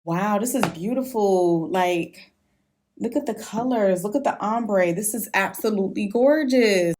Wow, this is beautiful. Like, look at the colors. Look at the ombre. This is absolutely gorgeous.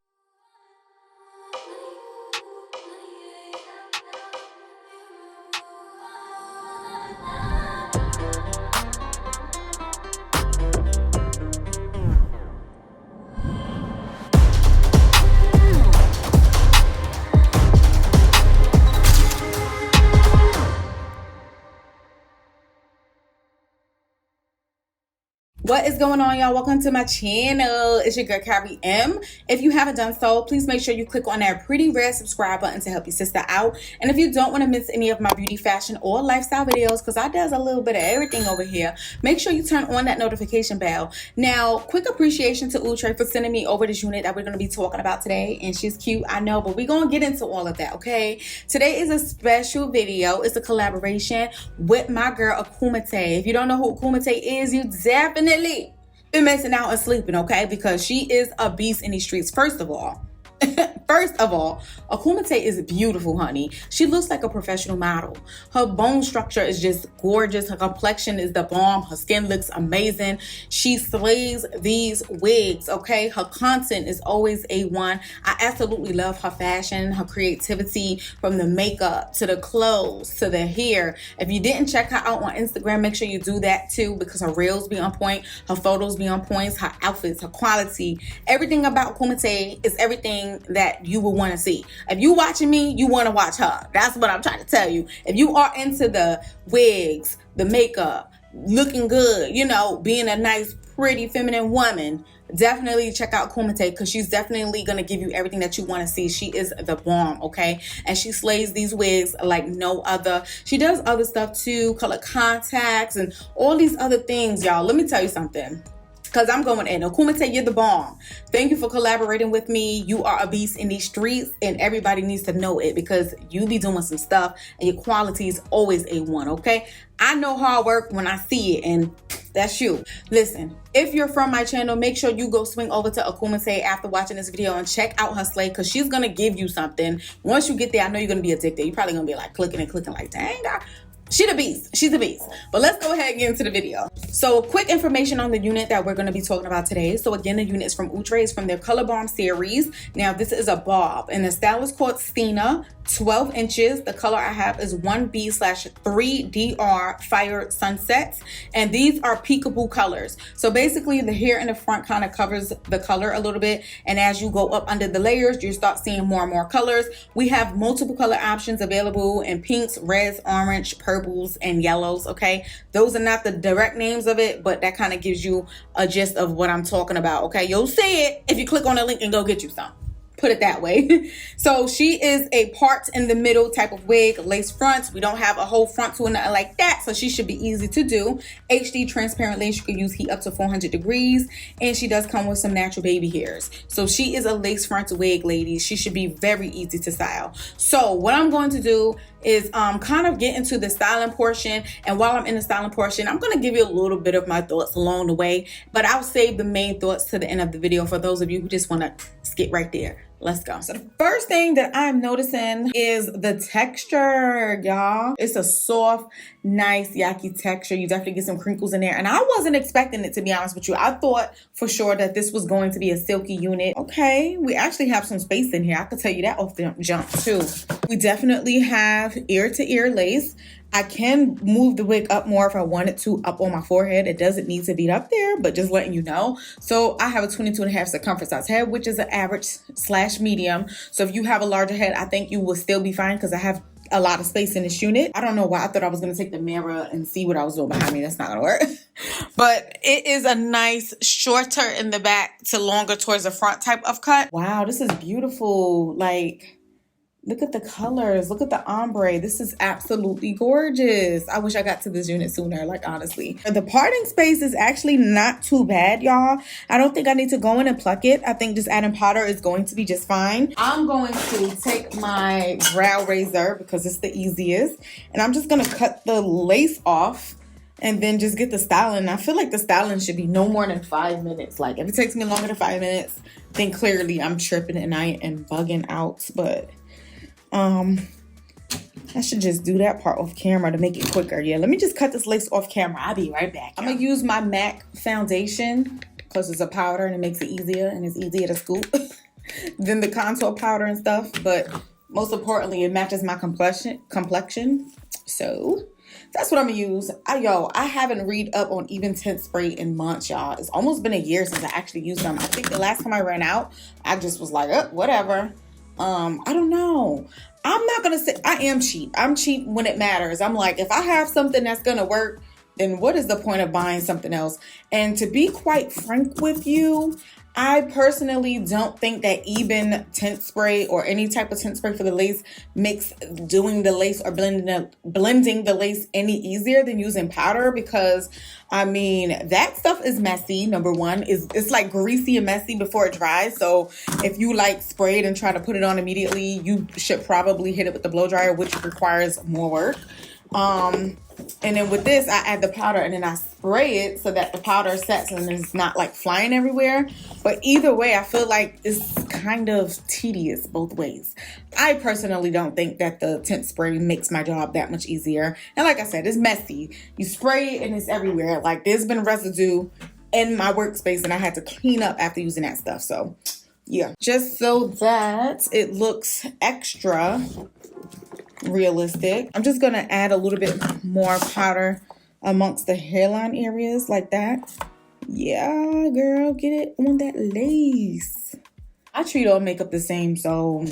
What is going on, y'all? Welcome to my channel. It's your girl Carrie M. If you haven't done so, please make sure you click on that pretty red subscribe button to help your sister out. And if you don't want to miss any of my beauty, fashion, or lifestyle videos, because I does a little bit of everything over here, make sure you turn on that notification bell. Now, quick appreciation to Outre for sending me over this unit that we're going to be talking about today. And she's cute, I know, but we're going to get into all of that, okay? Today is a special video. It's a collaboration with my girl Akumite. If you don't know who Akumite is, you definitely been missing out and sleeping, okay? Because she is a beast in these streets. First of all, Akumite is beautiful, honey. She looks like a professional model. Her bone structure is just gorgeous. Her complexion is the bomb. Her skin looks amazing. She slays these wigs, okay? Her content is always A1. I absolutely love her fashion, her creativity, from the makeup to the clothes to the hair. If you didn't check her out on Instagram, make sure you do that too, because her reels be on point, her photos be on point, her outfits, her quality. Everything about Akumite is everything that you will want to see. If you watching me, you want to watch her. That's what I'm trying to tell you. If you are into the wigs, the makeup, looking good, you know, being a nice, pretty, feminine woman, definitely check out Akumite, because she's definitely going to give you everything that you want to see. She is the bomb, okay? And she slays these wigs like no other. She does other stuff too, color contacts and all these other things, y'all. Let me tell you something, because I'm going in. Akumite, you're the bomb. Thank you for collaborating with me. You are a beast in these streets, and everybody needs to know it, because you be doing some stuff and your quality is always A1, okay? I know hard work when I see it, and that's you. Listen, if you're from my channel, make sure you go swing over to Akumite after watching this video and check out her slay, because she's going to give you something. Once you get there, I know you're going to be addicted. You're probably going to be like clicking and clicking like, dang, she the beast. She's the beast. But let's go ahead and get into the video. So quick information on the unit that we're going to be talking about today. So again, the unit is from Outre. It's from their ColorBomb series. Now this is a bob, and the style is called STINA, 12 inches. The color I have is 1B/3DR Fire Sunset. And these are peekaboo colors. So basically the hair in the front kind of covers the color a little bit. And as you go up under the layers, you start seeing more and more colors. We have multiple color options available in pinks, reds, orange, purple, and yellows, okay? Those are not the direct names of it, but that kind of gives you a gist of what I'm talking about, okay? You'll see it if you click on the link and go get you some. Put it that way. So she is a part in the middle type of wig, lace front. We don't have a whole front to it, nothing like that, so she should be easy to do. HD transparent lace. You can use heat up to 400 degrees, and she does come with some natural baby hairs. So she is a lace front wig, ladies. She should be very easy to style. So what I'm going to do is kind of get into the styling portion, and while I'm in the styling portion, I'm going to give you a little bit of my thoughts along the way, but I'll save the main thoughts to the end of the video for those of you who just want to skip right there. Let's go. So the first thing that I'm noticing is the texture, y'all. It's a soft, nice Yaki texture. You definitely get some crinkles in there, and I wasn't expecting it, to be honest with you. I thought for sure that this was going to be a silky unit. Okay, we actually have some space in here. I could tell you that off the jump too. We definitely have ear-to-ear lace. I can move the wig up more if I wanted to, up on my forehead. It doesn't need to be up there, but just letting you know. So I have a 22.5 circumference size head, which is an average/medium. So if you have a larger head, I think you will still be fine, because I have a lot of space in this unit. I don't know why I thought I was going to take the mirror and see what I was doing behind me. That's not going to work. But it is a nice shorter in the back to longer towards the front type of cut. Wow, this is beautiful. Like, look at the colors. Look at the ombre. This is absolutely gorgeous. I wish I got to this unit sooner, like, honestly. The parting space is actually not too bad, y'all. I don't think I need to go in and pluck it. I think just adding powder is going to be just fine. I'm going to take my brow razor, because it's the easiest, and I'm just going to cut the lace off and then just get the styling. I feel like the styling should be no more than 5 minutes. Like, if it takes me longer than 5 minutes, then clearly I'm tripping and I am bugging out. But I should just do that part off camera to make it quicker. Yeah, let me just cut this lace off camera. I'll be right back. I'm gonna use my MAC foundation because it's a powder and it makes it easier and it's easier to scoop than the contour powder and stuff. But most importantly, it matches my complexion. So that's what I'm gonna use. I haven't read up on Even Tint Spray in months, y'all. It's almost been a year since I actually used them. I think the last time I ran out, I just was like, oh, whatever. I don't know. I'm not gonna say I am cheap. I'm cheap when it matters. I'm like, if I have something that's gonna work, then what is the point of buying something else? And to be quite frank with you, I personally don't think that even tint spray or any type of tint spray for the lace makes doing the lace or blending the lace any easier than using powder, because I mean, that stuff is messy. Number one, it's like greasy and messy before it dries. So if you like spray it and try to put it on immediately, you should probably hit it with the blow dryer, which requires more work. And then with this, I add the powder and then I spray it so that the powder sets and it's not like flying everywhere. But either way, I feel like it's kind of tedious both ways. I personally don't think that the tint spray makes my job that much easier. And like I said, it's messy. You spray it and it's everywhere. Like there's been residue in my workspace and I had to clean up after using that stuff. So yeah, just so that it looks extra realistic, I'm just gonna add a little bit more powder amongst the hairline areas like that. Yeah, girl, get it on that lace. I treat all makeup the same, so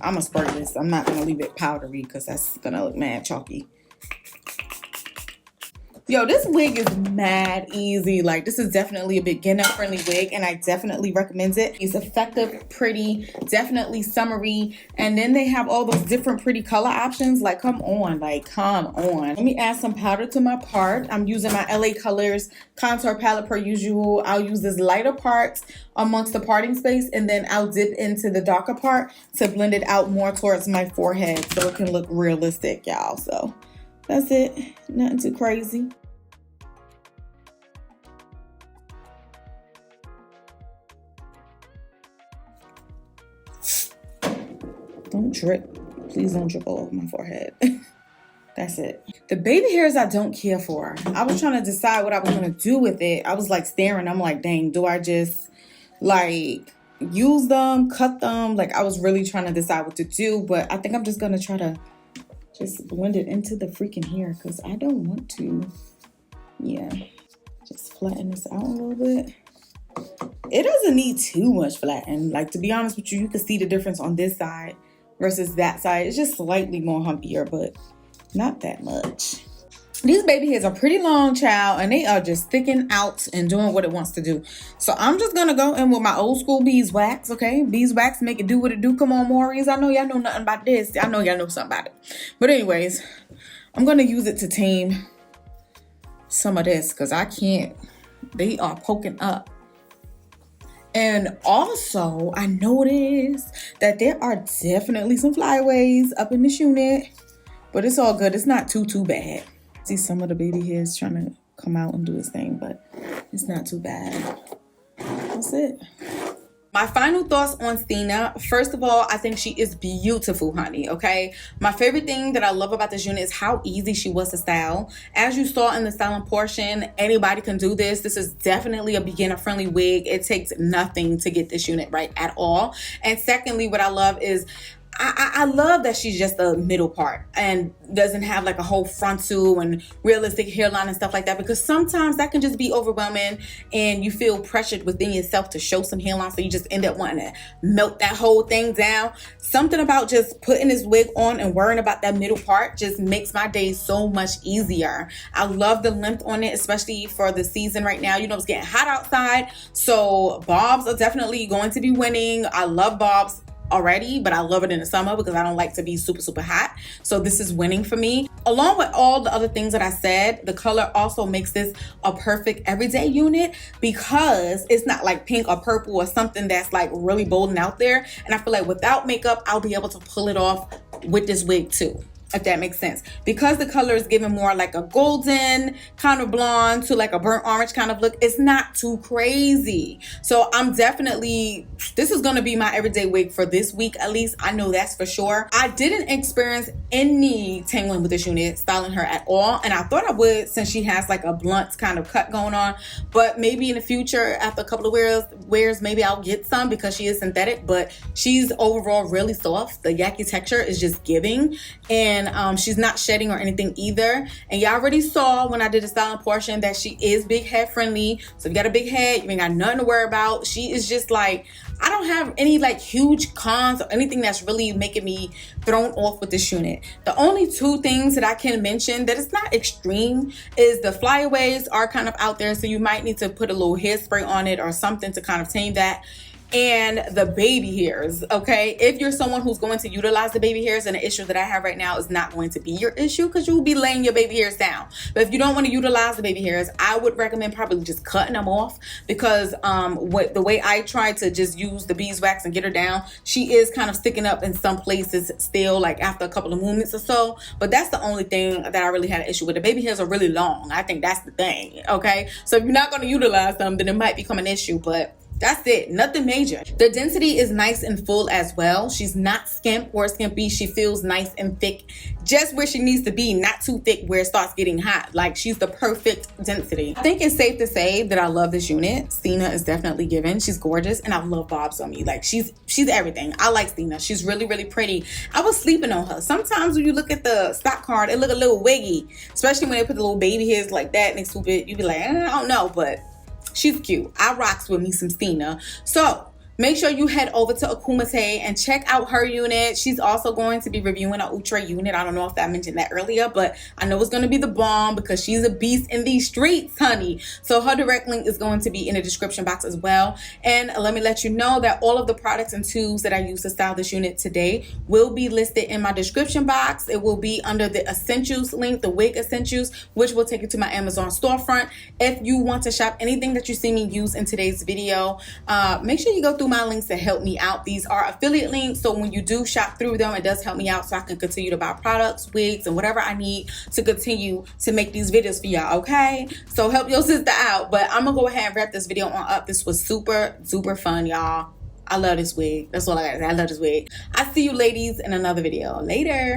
I'm gonna spray this. I'm not gonna leave it powdery because that's gonna look mad chalky. Yo, this wig is mad easy. Like, this is definitely a beginner friendly wig and I definitely recommend it. It's effective, pretty, definitely summery. And then they have all those different pretty color options. Like, come on, come on. Let me add some powder to my part. I'm using my LA Colors contour palette per usual. I'll use this lighter part amongst the parting space and then I'll dip into the darker part to blend it out more towards my forehead so it can look realistic, y'all. So that's it. Nothing too crazy. Don't drip. Please don't drip all over my forehead. That's it. The baby hairs I don't care for. I was trying to decide what I was going to do with it. I was like staring. I'm like, dang, do I just like use them, cut them? Like I was really trying to decide what to do. But I think I'm just going to try to just blend it into the freaking hair because I don't want to. Yeah. Just flatten this out a little bit. It doesn't need too much flatten. Like, to be honest with you, you can see the difference on this side versus that side. It's just slightly more humpier, but not that much. These baby hairs are pretty long, child, and they are just sticking out and doing what it wants to do. So I'm just gonna go in with my old school beeswax, okay? Beeswax, make it do what it do. Come on, Maurice. I know y'all know nothing about this. I know y'all know something about it. But anyways, I'm gonna use it to tame some of this because I can't. They are poking up. And also, I noticed that there are definitely some flyaways up in this unit, but it's all good. It's not too bad. See some of the baby hairs trying to come out and do its thing, but it's not too bad. That's it. My final thoughts on Stina. First of all, I think she is beautiful, honey, okay? My favorite thing that I love about this unit is how easy she was to style. As you saw in the styling portion, anybody can do this. This is definitely a beginner-friendly wig. It takes nothing to get this unit right at all. And secondly, what I love is I love that she's just the middle part and doesn't have like a whole frontal and realistic hairline and stuff like that, because sometimes that can just be overwhelming and you feel pressured within yourself to show some hairline, so you just end up wanting to melt that whole thing down. Something about just putting this wig on and worrying about that middle part just makes my day so much easier. I love the length on it, especially for the season right now. You know, it's getting hot outside, so bobs are definitely going to be winning. I love bobs already, but I love it in the summer because I don't like to be super hot. So this is winning for me. Along with all the other things that I said, the color also makes this a perfect everyday unit because it's not like pink or purple or something that's like really bold and out there. And I feel like without makeup, I'll be able to pull it off with this wig too. if that makes sense, because the color is given more like a golden kind of blonde to like a burnt orange kind of look. It's not too crazy. So I'm definitely, this is going to be my everyday wig for this week at least. I know that's for sure. I didn't experience any tangling with this unit styling her at all, and I thought I would since she has like a blunt kind of cut going on, but maybe in the future after a couple of wears maybe I'll get some because she is synthetic. But she's overall really soft. The Yaki texture is just giving, and she's not shedding or anything either. And y'all already saw when I did the styling portion that she is big head friendly. So if you got a big head, you ain't got nothing to worry about. She is just like, I don't have any like huge cons or anything that's really making me thrown off with this unit. The only two things that I can mention that is not extreme is the flyaways are kind of out there, so you might need to put a little hairspray on it or something to kind of tame that. And the baby hairs, okay? If you're someone who's going to utilize the baby hairs, and the issue that I have right now is not going to be your issue because you will be laying your baby hairs down. But if you don't want to utilize the baby hairs, I would recommend probably just cutting them off, because the way I tried to just use the beeswax and get her down, she is kind of sticking up in some places still, like after a couple of movements or so. But that's the only thing that I really had an issue with. The baby hairs are really long. I think that's the thing, okay? So if you're not going to utilize them, then it might become an issue, but that's it, nothing major. The density is nice and full as well. She's not skimp or skimpy. She feels nice and thick, just where she needs to be, not too thick where it starts getting hot. Like, she's the perfect density. I think it's safe to say that I love this unit. Stina is definitely given. She's gorgeous, and I love bobs on me. Like, she's everything. I like Stina. She's really, really pretty. I was sleeping on her. Sometimes when you look at the stock card, it look a little wiggy, especially when they put the little baby hairs like that and they swoop it. You be like, I don't know, but she's cute. I rocks with me some Stina. So make sure you head over to Akumate and check out her unit. She's also going to be reviewing an Outre unit. I don't know if I mentioned that earlier, but I know it's going to be the bomb because she's a beast in these streets, honey. So her direct link is going to be in the description box as well. And let me let you know that all of the products and tools that I use to style this unit today will be listed in my description box. It will be under the essentials link, the wig essentials, which will take you to my Amazon storefront. If you want to shop anything that you see me use in today's video, make sure you go through my links to help me out. These are affiliate links, so when you do shop through them, it does help me out so I can continue to buy products, wigs, and whatever I need to continue to make these videos for y'all, okay? So help your sister out. But I'm gonna go ahead and wrap this video on up. This was super duper fun, y'all. I love this wig. That's all I got to say. I love this wig. I'll see you ladies in another video. Later.